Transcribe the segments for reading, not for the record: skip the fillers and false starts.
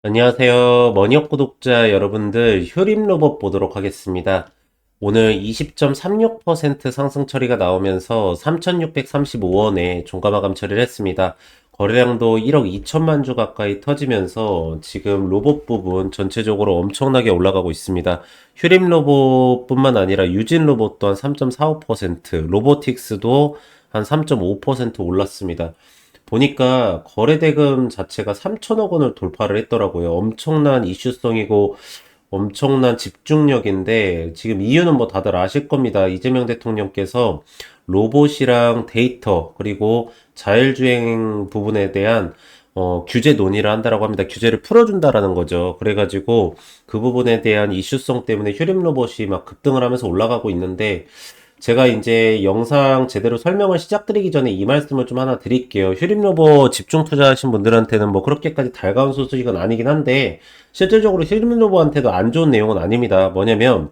안녕하세요. 머니업 구독자 여러분들, 효림로봇 보도록 하겠습니다. 오늘 20.36% 상승 처리가 나오면서 3,635원에 종가 마감 처리를 했습니다. 거래량도 1억 2천만 주 가까이 터지면서 지금 로봇 부분 전체적으로 엄청나게 올라가고 있습니다. 효림로봇뿐만 아니라 유진로봇 또한 3.45%, 로보틱스도 한 3.5% 올랐습니다. 보니까 거래대금 자체가 3천억 원을 돌파를 했더라고요. 엄청난 이슈성이고 엄청난 집중력인데 지금 이유는 뭐 다들 아실 겁니다. 이재명 대통령께서 로봇이랑 데이터 그리고 자율주행 부분에 대한 규제 논의를 한다라고 합니다. 규제를 풀어준다라는 거죠. 그래가지고 그 부분에 대한 이슈성 때문에 휴림 로봇이 막 급등을 하면서 올라가고 있는데 제가 이제 영상 제대로 설명을 시작드리기 전에 이 말씀을 좀 하나 드릴게요. 휴림로버 집중 투자하신 분들한테는 뭐 그렇게까지 달가운 소식은 아니긴 한데 실질적으로 휴림로버한테도 안 좋은 내용은 아닙니다. 뭐냐면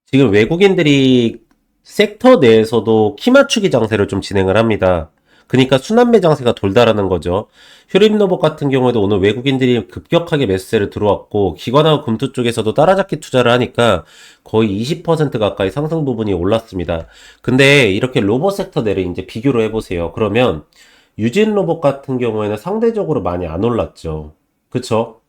지금 외국인들이 섹터 내에서도 키 맞추기 장세를 좀 진행을 합니다. 그러니까 순환매 장세가 돌다라는 거죠. 휴림로봇 같은 경우에도 오늘 외국인들이 급격하게 매수세를 들어왔고 기관하고 금투 쪽에서도 따라잡기 투자를 하니까 거의 20% 가까이 상승 부분이 올랐습니다. 근데 이렇게 로봇 섹터 내를 이제 비교를 해보세요. 그러면 유진 로봇 같은 경우에는 상대적으로 많이 안 올랐죠. 그쵸?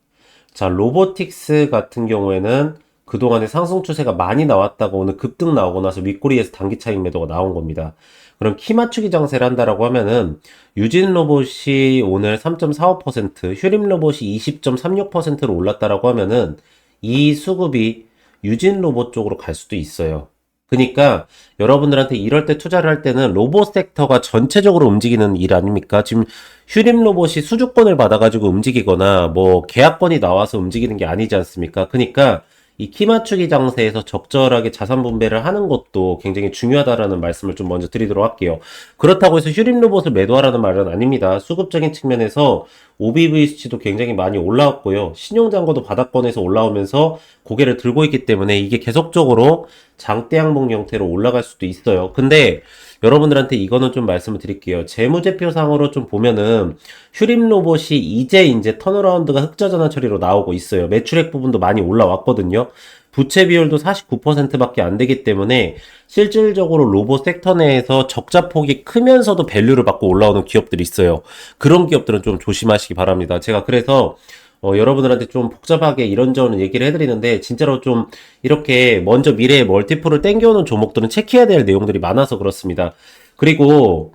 자, 로보틱스 같은 경우에는 그동안에 상승 추세가 많이 나왔다가 오늘 급등 나오고 나서 윗꼬리에서 단기 차익 매도가 나온 겁니다. 그럼 키 맞추기 장세를 한다라고 하면은 유진 로봇이 오늘 3.45%, 휴림 로봇이 20.36%로 올랐다라고 하면은 이 수급이 유진 로봇 쪽으로 갈 수도 있어요. 그러니까 여러분들한테 이럴 때 투자를 할 때는 로봇 섹터가 전체적으로 움직이는 일 아닙니까? 지금 휴림 로봇이 수주권을 받아가지고 움직이거나 뭐 계약권이 나와서 움직이는 게 아니지 않습니까? 그러니까 이 키 맞추기 장세에서 적절하게 자산 분배를 하는 것도 굉장히 중요하다라는 말씀을 좀 먼저 드리도록 할게요. 그렇다고 해서 휴림 로봇을 매도하라는 말은 아닙니다. 수급적인 측면에서 OBV 수치도 굉장히 많이 올라왔고요. 신용잔고도 바닥권에서 올라오면서 고개를 들고 있기 때문에 이게 계속적으로 장대 항복 형태로 올라갈 수도 있어요. 근데 여러분들한테 이거는 좀 말씀을 드릴게요. 재무제표상으로 좀 보면은 휴림 로봇이 이제 턴어라운드가 흑자 전환 처리로 나오고 있어요. 매출액 부분도 많이 올라왔거든요. 부채 비율도 49%밖에 안 되기 때문에 실질적으로 로봇 섹터 내에서 적자 폭이 크면서도 밸류를 받고 올라오는 기업들이 있어요. 그런 기업들은 좀 조심하시기 바랍니다. 제가 그래서 여러분들한테 좀 복잡하게 이런저런 얘기를 해드리는데 진짜로 좀 이렇게 먼저 미래에 멀티플을 땡겨오는 종목들은 체크해야 될 내용들이 많아서 그렇습니다. 그리고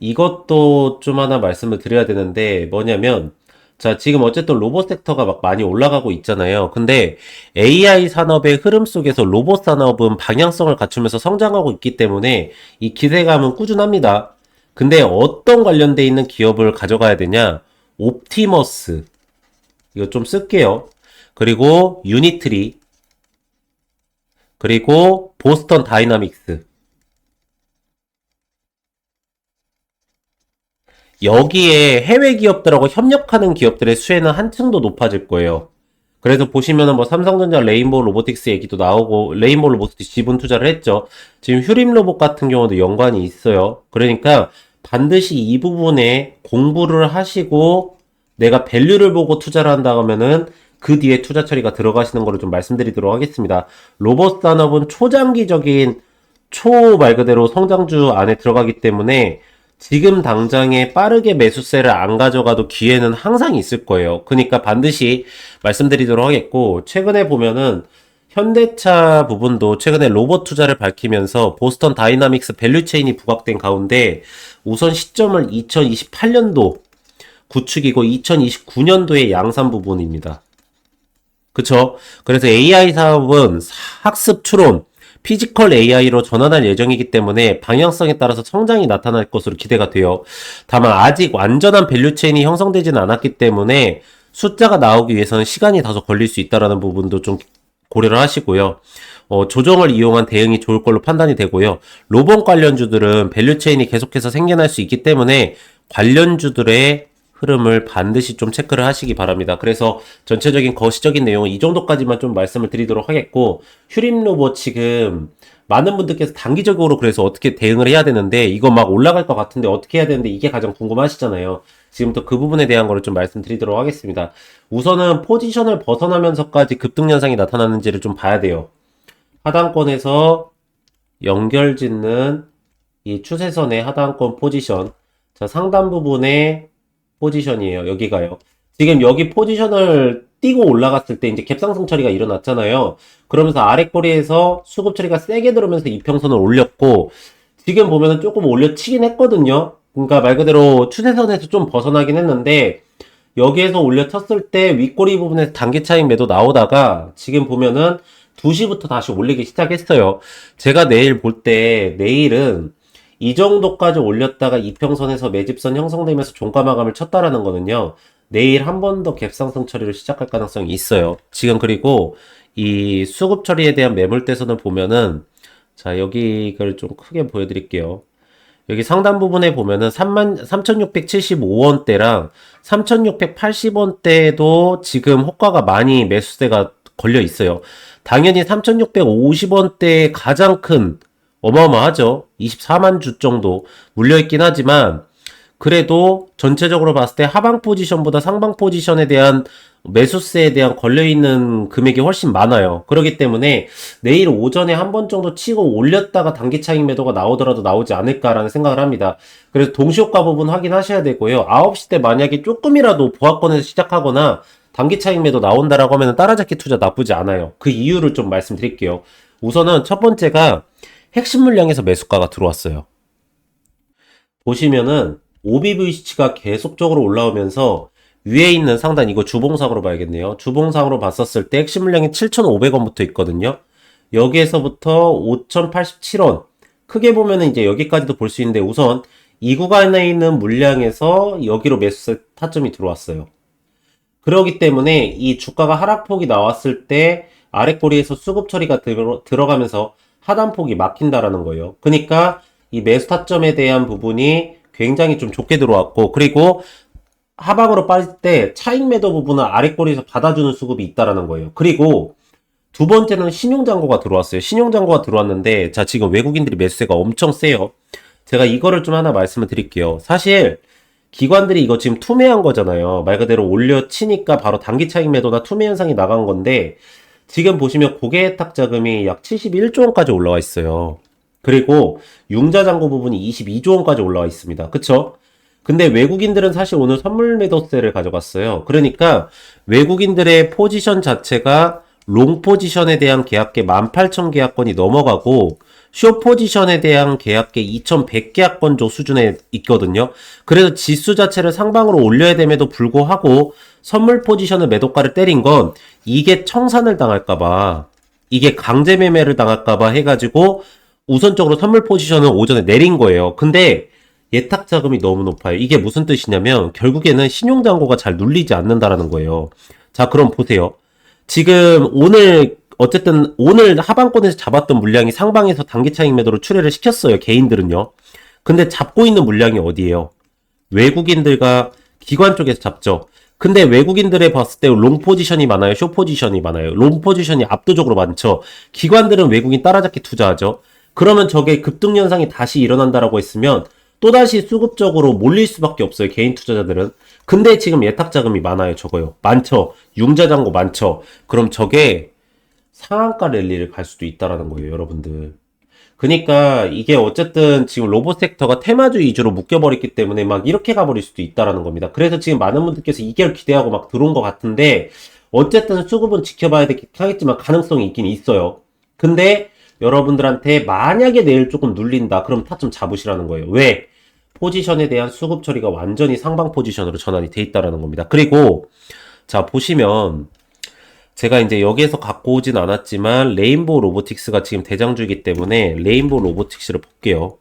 이것도 좀 하나 말씀을 드려야 되는데 뭐냐면 자, 지금 어쨌든 로봇 섹터가 막 많이 올라가고 있잖아요. 근데 AI 산업의 흐름 속에서 로봇 산업은 방향성을 갖추면서 성장하고 있기 때문에 이 기대감은 꾸준합니다. 근데 어떤 관련돼 있는 기업을 가져가야 되냐? 옵티머스. 이거 좀 쓸게요. 그리고 유니트리. 그리고 보스턴 다이나믹스. 여기에 해외 기업들하고 협력하는 기업들의 수혜는 한층 더 높아질 거예요. 그래서 보시면은 뭐 삼성전자 레인보우 로보틱스 얘기도 나오고 레인보우 로보틱스 지분 투자를 했죠. 지금 휴림 로봇 같은 경우도 연관이 있어요. 그러니까 반드시 이 부분에 공부를 하시고 내가 밸류를 보고 투자를 한다 하면은 그 뒤에 투자 처리가 들어가시는 거를 좀 말씀드리도록 하겠습니다. 로봇 산업은 초장기적인 초 말 그대로 성장주 안에 들어가기 때문에 지금 당장에 빠르게 매수세를 안 가져가도 기회는 항상 있을 거예요. 그러니까 반드시 말씀드리도록 하겠고, 최근에 보면은 현대차 부분도 최근에 로봇 투자를 밝히면서 보스턴 다이나믹스 밸류체인이 부각된 가운데 우선 시점을 2028년도 구축이고 2029년도의 양산 부분입니다. 그쵸? 그래서 AI 사업은 학습 추론, 피지컬 AI로 전환할 예정이기 때문에 방향성에 따라서 성장이 나타날 것으로 기대가 돼요. 다만 아직 완전한 밸류체인이 형성되지는 않았기 때문에 숫자가 나오기 위해서는 시간이 다소 걸릴 수 있다는 부분도 좀 고려를 하시고요. 조정을 이용한 대응이 좋을 걸로 판단이 되고요. 로봇 관련주들은 밸류체인이 계속해서 생겨날 수 있기 때문에 관련주들의 흐름을 반드시 좀 체크를 하시기 바랍니다. 그래서 전체적인 거시적인 내용은 이 정도까지만 좀 말씀을 드리도록 하겠고, 휴림 로봇 지금 많은 분들께서 단기적으로 그래서 어떻게 대응을 해야 되는데 이거 막 올라갈 것 같은데 어떻게 해야 되는데 이게 가장 궁금하시잖아요. 지금부터 그 부분에 대한 거를 좀 말씀드리도록 하겠습니다. 우선은 포지션을 벗어나면서까지 급등 현상이 나타나는지를 좀 봐야 돼요. 하단권에서 연결짓는 이 추세선의 하단권 포지션. 자, 상단 부분의 포지션이에요. 여기가요. 지금 여기 포지션을 띄고 올라갔을 때 이제 갭상승 처리가 일어났잖아요. 그러면서 아랫꼬리에서 수급 처리가 세게 들어오면서 이평선을 올렸고, 지금 보면은 조금 올려치긴 했거든요. 그러니까 말 그대로 추세선에서 좀 벗어나긴 했는데, 여기에서 올려쳤을 때 윗꼬리 부분에서 단기 차익 매도 나오다가 지금 보면은 2시부터 다시 올리기 시작했어요. 제가 내일 볼 때 내일은 이 정도까지 올렸다가 이평선에서 매집선 형성되면서 종가 마감을 쳤다라는 거는요. 내일 한 번 더 갭상승 처리를 시작할 가능성이 있어요. 지금 그리고 이 수급 처리에 대한 매물대선을 보면은 자, 여기 이걸 좀 크게 보여드릴게요. 여기 상단 부분에 보면은 3675원대랑 3680원대도 지금 호가가 많이 매수세가 걸려 있어요. 당연히 3650원대에 가장 큰 어마어마하죠. 24만 주 정도 물려있긴 하지만 그래도 전체적으로 봤을 때 하방 포지션보다 상방 포지션에 대한 매수세에 대한 걸려있는 금액이 훨씬 많아요. 그렇기 때문에 내일 오전에 한 번 정도 치고 올렸다가 단기 차익 매도가 나오더라도 나오지 않을까라는 생각을 합니다. 그래서 동시효과 부분 확인하셔야 되고요. 9시 때 만약에 조금이라도 보합권에서 시작하거나 단기 차익 매도 나온다라고 하면 따라잡기 투자 나쁘지 않아요. 그 이유를 좀 말씀드릴게요. 우선은 첫 번째가 핵심 물량에서 매수가가 들어왔어요. 보시면은 OBVC가 계속적으로 올라오면서 위에 있는 상단 이거 주봉상으로 봐야겠네요. 주봉상으로 봤었을 때 핵심 물량이 7,500원부터 있거든요. 여기에서부터 5,087원. 크게 보면은 이제 여기까지도 볼 수 있는데 우선 이 구간에 있는 물량에서 여기로 매수세 타점이 들어왔어요. 그러기 때문에 이 주가가 하락폭이 나왔을 때 아랫꼬리에서 수급 처리가 들어가면서 하단폭이 막힌다라는 거예요. 그러니까 이 매수 타점에 대한 부분이 굉장히 좀 좋게 들어왔고, 그리고 하방으로 빠질 때 차익 매도 부분은 아랫꼬리에서 받아주는 수급이 있다라는 거예요. 그리고 두 번째는 신용잔고가 들어왔어요. 신용잔고가 들어왔는데, 자, 지금 외국인들이 매수세가 엄청 세요. 제가 이거를 좀 하나 말씀을 드릴게요. 사실 기관들이 이거 지금 투매한 거잖아요. 말 그대로 올려치니까 바로 단기 차익 매도나 투매 현상이 나간 건데, 지금 보시면 고객탁 자금이 약 71조 원까지 올라와 있어요. 그리고 융자 잔고 부분이 22조 원까지 올라와 있습니다. 그쵸? 근데 외국인들은 사실 오늘 선물 매도세를 가져갔어요. 그러니까 외국인들의 포지션 자체가 롱 포지션에 대한 계약계 18,000 계약건이 넘어가고 숏 포지션에 대한 계약계 2,100 계약건조 수준에 있거든요. 그래서 지수 자체를 상방으로 올려야 됨에도 불구하고 선물 포지션을 매도가를 때린 건 이게 청산을 당할까봐, 이게 강제 매매를 당할까봐 해가지고 우선적으로 선물 포지션을 오전에 내린 거예요. 근데 예탁 자금이 너무 높아요. 이게 무슨 뜻이냐면 결국에는 신용잔고가 잘 눌리지 않는다라는 거예요. 자, 그럼 보세요. 지금 어쨌든 오늘 하방권에서 잡았던 물량이 상방에서 단기 차익 매도로 출회를 시켰어요. 개인들은요. 근데 잡고 있는 물량이 어디예요? 외국인들과 기관 쪽에서 잡죠. 근데 외국인들에 봤을 때 롱 포지션이 많아요? 숏 포지션이 많아요? 롱 포지션이 압도적으로 많죠. 기관들은 외국인 따라잡기 투자하죠. 그러면 저게 급등 현상이 다시 일어난다라고 했으면 또다시 수급적으로 몰릴 수밖에 없어요. 개인 투자자들은. 근데 지금 예탁 자금이 많아요. 저거요. 많죠. 융자 잔고 많죠. 그럼 저게 상한가 랠리를 갈 수도 있다라는 거예요. 여러분들. 그러니까 이게 어쨌든 지금 로봇 섹터가 테마주 위주로 묶여버렸기 때문에 막 이렇게 가버릴 수도 있다라는 겁니다. 그래서 지금 많은 분들께서 이걸 기대하고 막 들어온 것 같은데 어쨌든 수급은 지켜봐야 되긴 하겠지만 가능성이 있긴 있어요. 근데 여러분들한테 만약에 내일 조금 눌린다. 그럼 타점 잡으시라는 거예요. 왜? 포지션에 대한 수급 처리가 완전히 상방 포지션으로 전환이 돼 있다라는 겁니다. 그리고 자 보시면 제가 이제 여기에서 갖고 오진 않았지만 레인보우 로보틱스가 지금 대장주이기 때문에 레인보우 로보틱스를 볼게요.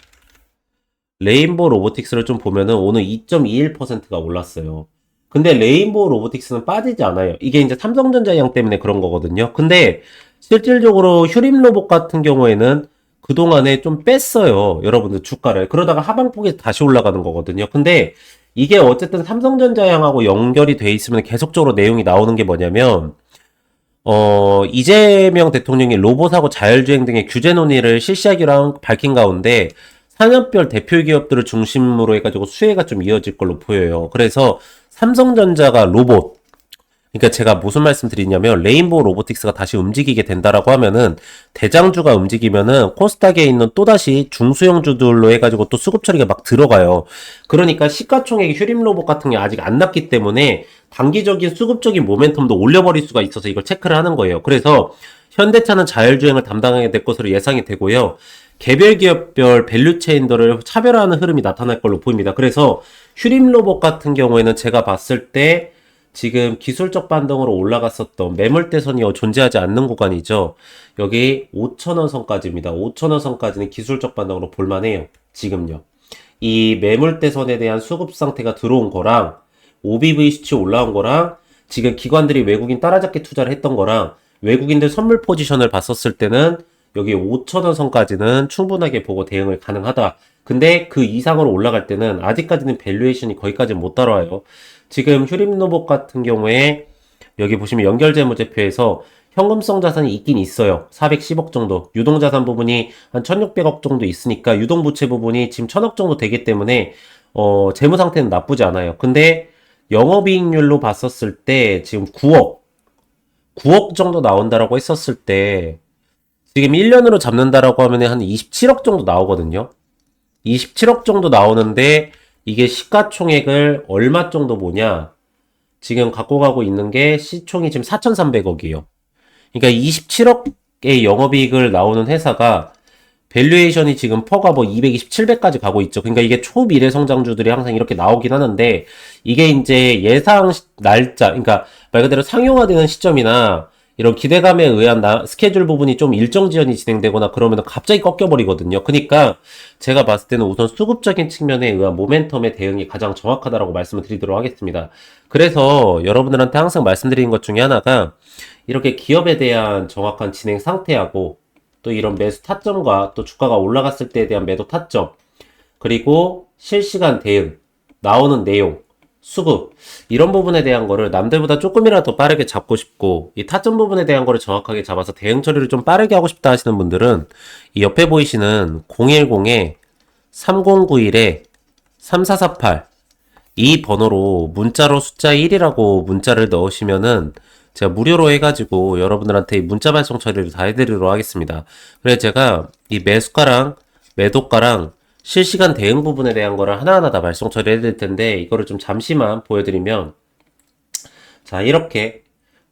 레인보우 로보틱스를 좀 보면은 오늘 2.21%가 올랐어요. 근데 레인보우 로보틱스는 빠지지 않아요. 이게 이제 삼성전자 양 때문에 그런 거거든요. 근데 실질적으로 휴림 로봇 같은 경우에는 그동안에 좀 뺐어요. 여러분들 주가를. 그러다가 하방폭에 다시 올라가는 거거든요. 근데 이게 어쨌든 삼성전자 양하고 연결이 돼 있으면 계속적으로 내용이 나오는 게 뭐냐면 이재명 대통령이 로봇하고 자율주행 등의 규제 논의를 실시하기로 밝힌 가운데 산업별 대표 기업들을 중심으로 해가지고 수혜가 좀 이어질 걸로 보여요. 그래서 삼성전자가 로봇, 그러니까 제가 무슨 말씀 드리냐면 레인보우 로보틱스가 다시 움직이게 된다라고 하면은 대장주가 움직이면은 코스닥에 있는 또다시 중소형주들로 해가지고 또 수급 처리가 막 들어가요. 그러니까 시가총액 휴림 로봇 같은 게 아직 안 났기 때문에 단기적인 수급적인 모멘텀도 올려버릴 수가 있어서 이걸 체크를 하는 거예요. 그래서 현대차는 자율주행을 담당하게 될 것으로 예상이 되고요. 개별 기업별 밸류체인들을 차별화하는 흐름이 나타날 걸로 보입니다. 그래서 휴림 로봇 같은 경우에는 제가 봤을 때 지금 기술적 반등으로 올라갔었던 매물대선이 존재하지 않는 구간이죠. 여기 5,000원 선까지입니다. 5,000원 선까지는 기술적 반등으로 볼만해요. 지금요. 이 매물대선에 대한 수급 상태가 들어온 거랑 OBV 수치 올라온 거랑 지금 기관들이 외국인 따라잡기 투자를 했던 거랑 외국인들 선물 포지션을 봤었을 때는 여기 5,000원 선까지는 충분하게 보고 대응을 가능하다. 근데 그 이상으로 올라갈 때는 아직까지는 밸류에이션이 거기까지 못 따라와요. 지금 휴림로봇 같은 경우에 여기 보시면 연결재무제표에서 현금성 자산이 있긴 있어요. 410억 정도. 유동자산 부분이 한 1,600억 정도 있으니까 유동부채 부분이 지금 1,000억 정도 되기 때문에 재무 상태는 나쁘지 않아요. 근데 영업이익률로 봤었을 때 지금 9억 정도 나온다라고 했었을 때 지금 1년으로 잡는다라고 하면 한 27억 정도 나오거든요. 27억 정도 나오는데 이게 시가총액을 얼마 정도 보냐? 지금 갖고 가고 있는 게 시총이 지금 4,300억이에요. 그러니까 27억의 영업이익을 나오는 회사가 밸류에이션이 지금 퍼가 뭐 220, 700까지 가고 있죠. 그러니까 이게 초미래 성장주들이 항상 이렇게 나오긴 하는데 이게 이제 예상 날짜, 그러니까 말 그대로 상용화되는 시점이나 이런 기대감에 의한 스케줄 부분이 좀 일정 지연이 진행되거나 그러면 갑자기 꺾여버리거든요. 그러니까 제가 봤을 때는 우선 수급적인 측면에 의한 모멘텀의 대응이 가장 정확하다라고 말씀을 드리도록 하겠습니다. 그래서 여러분들한테 항상 말씀드리는 것 중에 하나가 이렇게 기업에 대한 정확한 진행 상태하고 또 이런 매수 타점과 또 주가가 올라갔을 때에 대한 매도 타점 그리고 실시간 대응 나오는 내용 수급 이런 부분에 대한 거를 남들보다 조금이라도 빠르게 잡고 싶고 이 타점 부분에 대한 거를 정확하게 잡아서 대응 처리를 좀 빠르게 하고 싶다 하시는 분들은 이 옆에 보이시는 010에 3091에 3448 이 번호로 문자로 숫자 1이라고 문자를 넣으시면은 제가 무료로 해가지고 여러분들한테 문자 발송 처리를 다 해드리도록 하겠습니다. 그래서 제가 이 매수가랑 매도가랑 실시간 대응 부분에 대한 거를 하나하나 다 발송 처리해 드릴 텐데 이거를 좀 잠시만 보여드리면 자 이렇게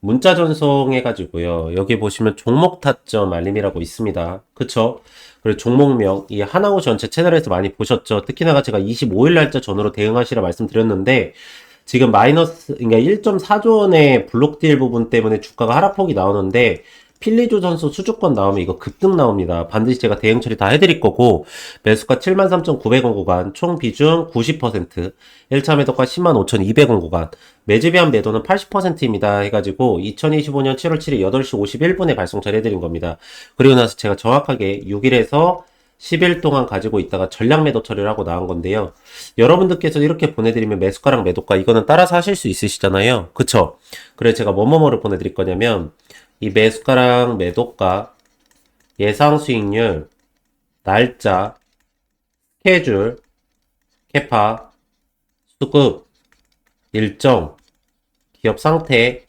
문자 전송해 가지고요 여기 보시면 종목 타점 알림이라고 있습니다. 그쵸? 그리고 종목명 이 하나우 전체 채널에서 많이 보셨죠? 특히나 제가 25일 날짜 전후로 대응하시라 말씀드렸는데 지금 마이너스 그러니까 1.4조 원의 블록딜 부분 때문에 주가가 하락폭이 나오는데 필리조 선수 수주권 나오면 이거 급등 나옵니다. 반드시 제가 대응 처리 다 해드릴 거고 매수가 73,900원 구간 총 비중 90% 1차 매도가 105,200원 구간 매집이한 매도는 80%입니다. 해가지고 2025년 7월 7일 8시 51분에 발송 처리해드린 겁니다. 그리고 나서 제가 정확하게 6일에서 10일 동안 가지고 있다가 전량 매도 처리를 하고 나온 건데요. 여러분들께서 이렇게 보내드리면 매수가랑 매도가 이거는 따라서 하실 수 있으시잖아요. 그쵸? 그래서 제가 뭐뭐뭐를 보내드릴 거냐면 이 매수가랑 매도가, 예상 수익률, 날짜, 스케줄, 캐파, 수급, 일정, 기업 상태,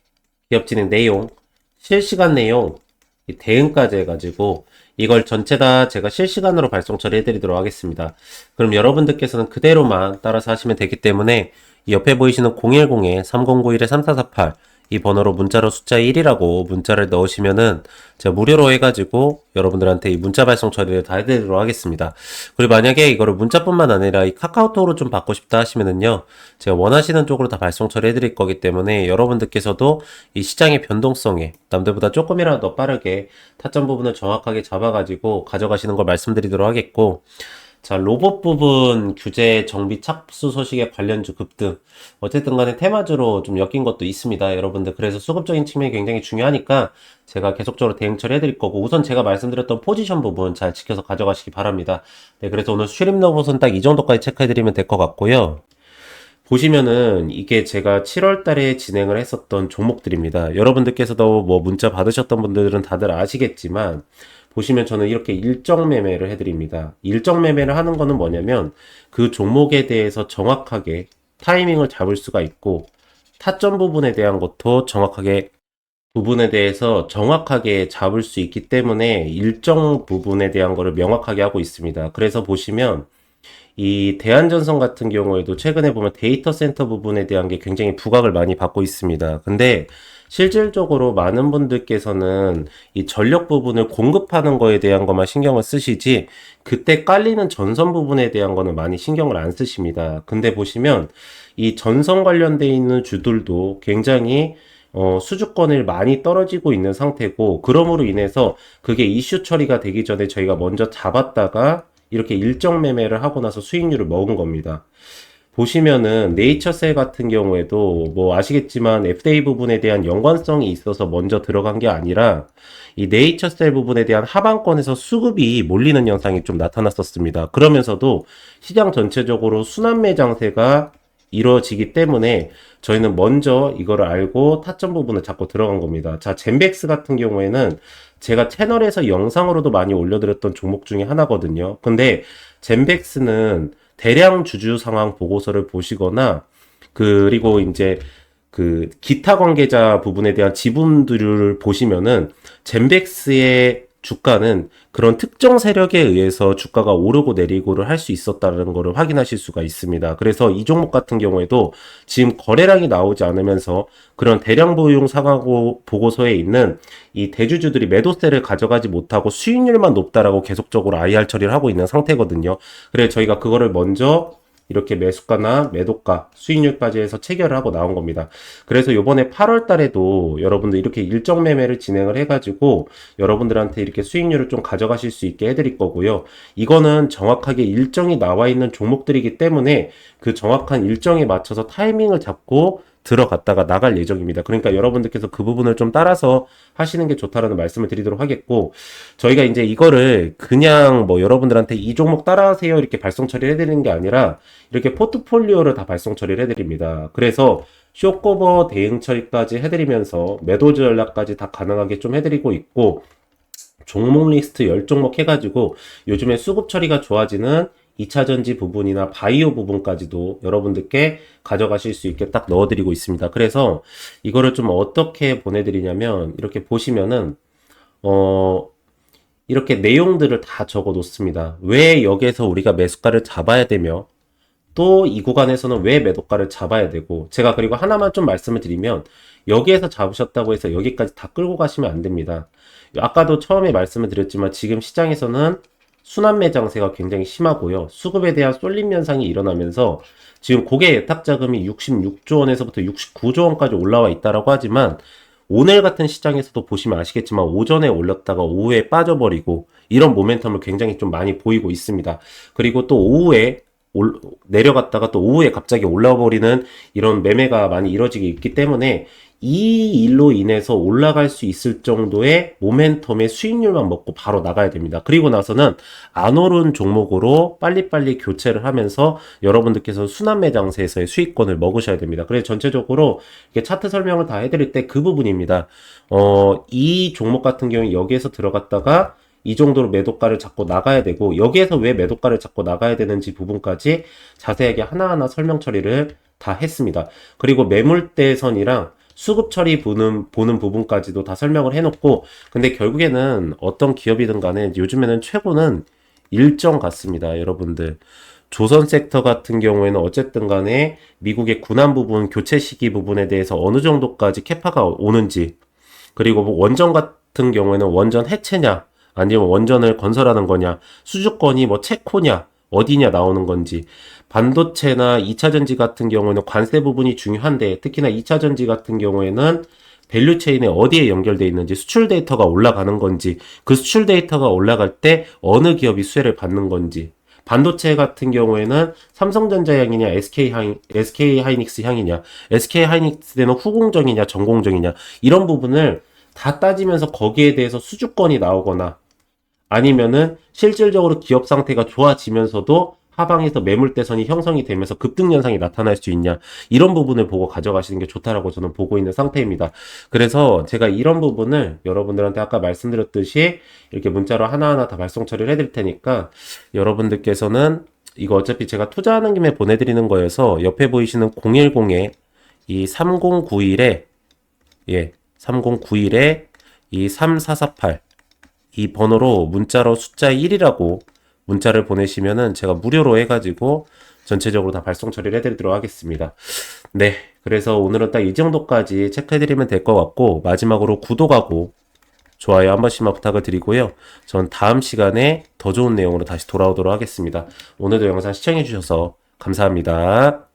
기업 진행 내용, 실시간 내용, 이 대응까지 해가지고 이걸 전체 다 제가 실시간으로 발송 처리해드리도록 하겠습니다. 그럼 여러분들께서는 그대로만 따라서 하시면 되기 때문에 이 옆에 보이시는 010에 3091에 3448 이 번호로 문자로 숫자 1이라고 문자를 넣으시면은 제가 무료로 해가지고 여러분들한테 이 문자 발송 처리를 다 해드리도록 하겠습니다. 그리고 만약에 이거를 문자뿐만 아니라 이 카카오톡으로 좀 받고 싶다 하시면은요 제가 원하시는 쪽으로 다 발송 처리해드릴 거기 때문에 여러분들께서도 이 시장의 변동성에 남들보다 조금이라도 더 빠르게 타점 부분을 정확하게 잡아가지고 가져가시는 걸 말씀드리도록 하겠고 자, 로봇 부분 규제 정비 착수 소식에 관련주 급등. 어쨌든 간에 테마주로 좀 엮인 것도 있습니다, 여러분들. 그래서 수급적인 측면이 굉장히 중요하니까 제가 계속적으로 대응 처리해드릴 거고, 우선 제가 말씀드렸던 포지션 부분 잘 지켜서 가져가시기 바랍니다. 네, 그래서 오늘 슈림 로봇은 딱 이 정도까지 체크해드리면 될 것 같고요. 보시면은 이게 제가 7월 달에 진행을 했었던 종목들입니다. 여러분들께서도 뭐 문자 받으셨던 분들은 다들 아시겠지만, 보시면 저는 이렇게 일정 매매를 해드립니다. 일정 매매를 하는 거는 뭐냐면 그 종목에 대해서 정확하게 타이밍을 잡을 수가 있고 타점 부분에 대한 것도 정확하게 부분에 대해서 정확하게 잡을 수 있기 때문에 일정 부분에 대한 거를 명확하게 하고 있습니다. 그래서 보시면 이 대한전선 같은 경우에도 최근에 보면 데이터 센터 부분에 대한 게 굉장히 부각을 많이 받고 있습니다. 근데 실질적으로 많은 분들께서는 이 전력 부분을 공급하는 거에 대한 것만 신경을 쓰시지 그때 깔리는 전선 부분에 대한 거는 많이 신경을 안 쓰십니다. 근데 보시면 이 전선 관련돼 있는 주들도 굉장히 수주권을 많이 떨어지고 있는 상태고, 그러므로 인해서 그게 이슈 처리가 되기 전에 저희가 먼저 잡았다가 이렇게 일정 매매를 하고 나서 수익률을 먹은 겁니다. 보시면은 네이처셀 같은 경우에도 뭐 아시겠지만 FDA 부분에 대한 연관성이 있어서 먼저 들어간 게 아니라 이 네이처셀 부분에 대한 하방권에서 수급이 몰리는 현상이 좀 나타났었습니다. 그러면서도 시장 전체적으로 순환매 장세가 이루어지기 때문에 저희는 먼저 이거를 알고 타점 부분을 잡고 들어간 겁니다. 자, 젠백스 같은 경우에는 제가 채널에서 영상으로도 많이 올려드렸던 종목 중에 하나거든요. 근데 젠백스는 대량 주주 상황 보고서를 보시거나 그리고 이제 그 기타 관계자 부분에 대한 지분들을 보시면은 젠백스의 주가는 그런 특정 세력에 의해서 주가가 오르고 내리고를 할 수 있었다는 것을 확인하실 수가 있습니다. 그래서 이 종목 같은 경우에도 지금 거래량이 나오지 않으면서 그런 대량 보유용 상황 보고서에 있는 이 대주주들이 매도세를 가져가지 못하고 수익률만 높다라고 계속적으로 IR 처리를 하고 있는 상태거든요. 그래서 저희가 그거를 먼저 이렇게 매수가나 매도가, 수익률까지 해서 체결을 하고 나온 겁니다. 그래서 요번에 8월 달에도 여러분들 이렇게 일정 매매를 진행을 해가지고 여러분들한테 이렇게 수익률을 좀 가져가실 수 있게 해드릴 거고요. 이거는 정확하게 일정이 나와 있는 종목들이기 때문에 그 정확한 일정에 맞춰서 타이밍을 잡고 들어갔다가 나갈 예정입니다. 그러니까 여러분들께서 그 부분을 좀 따라서 하시는 게 좋다라는 말씀을 드리도록 하겠고, 저희가 이제 이거를 그냥 뭐 여러분들한테 이 종목 따라하세요 이렇게 발송 처리를 해드리는 게 아니라 이렇게 포트폴리오를 다 발송 처리를 해드립니다. 그래서 쇼커버 대응 처리까지 해드리면서 매도 전략까지 다 가능하게 좀 해드리고 있고, 종목 리스트 10종목 해가지고 요즘에 수급 처리가 좋아지는 2차전지 부분이나 바이오 부분까지도 여러분들께 가져가실 수 있게 딱 넣어드리고 있습니다. 그래서 이거를 좀 어떻게 보내드리냐면 이렇게 보시면은 이렇게 내용들을 다 적어 놓습니다. 왜 여기에서 우리가 매수가를 잡아야 되며 또 이 구간에서는 왜 매도가를 잡아야 되고, 제가 그리고 하나만 좀 말씀을 드리면 여기에서 잡으셨다고 해서 여기까지 다 끌고 가시면 안 됩니다. 아까도 처음에 말씀을 드렸지만 지금 시장에서는 순환매 장세가 굉장히 심하고요. 수급에 대한 쏠림 현상이 일어나면서 지금 고객 예탁 자금이 66조 원에서부터 69조 원까지 올라와 있다라고 하지만 오늘 같은 시장에서도 보시면 아시겠지만 오전에 올렸다가 오후에 빠져버리고 이런 모멘텀을 굉장히 좀 많이 보이고 있습니다. 그리고 또 오후에 내려갔다가 또 오후에 갑자기 올라와 버리는 이런 매매가 많이 이루어지고 있기 때문에 이 일로 인해서 올라갈 수 있을 정도의 모멘텀의 수익률만 먹고 바로 나가야 됩니다. 그리고 나서는 안 오른 종목으로 빨리빨리 교체를 하면서 여러분들께서 순환매 장세에서의 수익권을 먹으셔야 됩니다. 그래서 전체적으로 이렇게 차트 설명을 다 해드릴 때 그 부분입니다. 이 종목 같은 경우에 여기에서 들어갔다가 이 정도로 매도가를 잡고 나가야 되고, 여기에서 왜 매도가를 잡고 나가야 되는지 부분까지 자세하게 하나하나 설명 처리를 다 했습니다. 그리고 매물대선이랑 수급 처리 보는 부분까지도 다 설명을 해놓고, 근데 결국에는 어떤 기업이든 간에 요즘에는 최고는 일정 같습니다. 여러분들. 조선 섹터 같은 경우에는 어쨌든 간에 미국의 군함 부분, 교체 시기 부분에 대해서 어느 정도까지 캐파가 오는지, 그리고 뭐 원전 같은 경우에는 원전 해체냐, 아니면 원전을 건설하는 거냐, 수주권이 뭐 체코냐, 어디냐 나오는 건지, 반도체나 2차전지 같은 경우에는 관세 부분이 중요한데, 특히나 2차전지 같은 경우에는 밸류체인에 어디에 연결되어 있는지, 수출 데이터가 올라가는 건지, 그 수출 데이터가 올라갈 때 어느 기업이 수혜를 받는 건지, 반도체 같은 경우에는 삼성전자 향이냐, SK 하이닉스 향이냐, SK 하이닉스는 후공정이냐, 전공정이냐, 이런 부분을 다 따지면서 거기에 대해서 수주권이 나오거나, 아니면은 실질적으로 기업 상태가 좋아지면서도 하방에서 매물대선이 형성이 되면서 급등 현상이 나타날 수 있냐, 이런 부분을 보고 가져가시는 게 좋다라고 저는 보고 있는 상태입니다. 그래서 제가 이런 부분을 여러분들한테 아까 말씀드렸듯이 이렇게 문자로 하나하나 다 발송 처리를 해드릴 테니까, 여러분들께서는 이거 어차피 제가 투자하는 김에 보내드리는 거여서 옆에 보이시는 010에 이 3091에, 예, 3091에 이 3448, 이 번호로 문자로 숫자 1이라고 문자를 보내시면은 제가 무료로 해가지고 전체적으로 다 발송 처리를 해드리도록 하겠습니다. 네. 그래서 오늘은 딱 이 정도까지 체크해드리면 될 것 같고, 마지막으로 구독하고 좋아요 한 번씩만 부탁을 드리고요. 전 다음 시간에 더 좋은 내용으로 다시 돌아오도록 하겠습니다. 오늘도 영상 시청해주셔서 감사합니다.